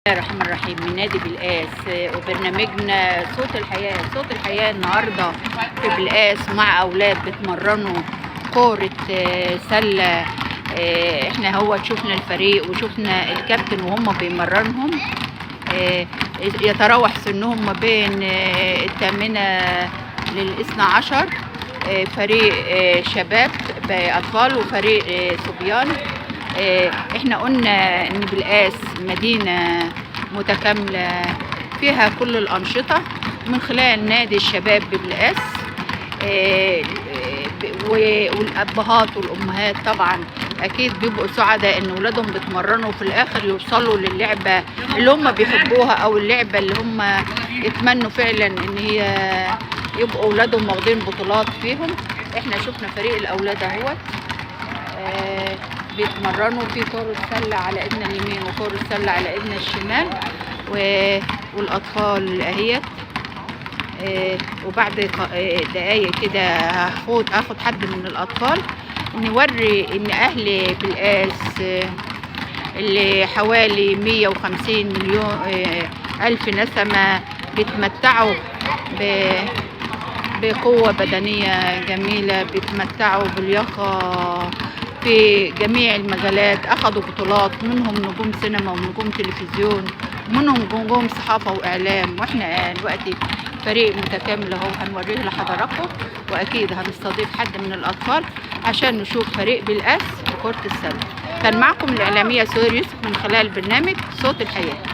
الله الرحمن الرحيم من نادي بالقاس وبرنامجنا صوت الحياة. صوت الحياة النهاردة في بالقاس مع أولاد بيتمرنوا كورة سلة. احنا شفنا الفريق وشفنا الكابتن وهم بيمرنهم. يتراوح سنهم ما بين الثامنة لل12. فريق شباب بأطفال وفريق صبيان. احنا قلنا ان بالقاس مدينة متكاملة فيها كل الأنشطة من خلال نادي الشباب بالقاس. والأبهات والأمهات طبعا أكيد بيبقوا سعداء إن ولادهم بيتمرنوا وفي الآخر يوصلوا للعبة اللي هم بيحبوها أو اللعبة اللي هم يتمنوا فعلا إن هي يبقوا ولادهم واخدين بطولات فيهم. احنا شفنا فريق الأولاد اهوت بيتمرنوا في كرة سلة على ايدنا اليمين وكرة سلة على ايدنا الشمال، والاطفال اهيت. وبعد دقايق كده هاخد حد من الاطفال نوري ان اهل بالقاس اللي حوالي 150 مليون الف نسمة بيتمتعوا بقوة بدنية جميلة، بيتمتعوا باللياقة في جميع المجالات. أخذوا بطولات، منهم نجوم سينما ونجوم تلفزيون ومنهم نجوم صحافة وإعلام. وإحنا دلوقتي فريق متكامل اهو هنوريه لحضراتكم، وأكيد هنستضيف حد من الأطفال عشان نشوف فريق بالقاس في كرة السلة. كان معكم الإعلامية سهير يوسف من خلال برنامج صوت الحياة.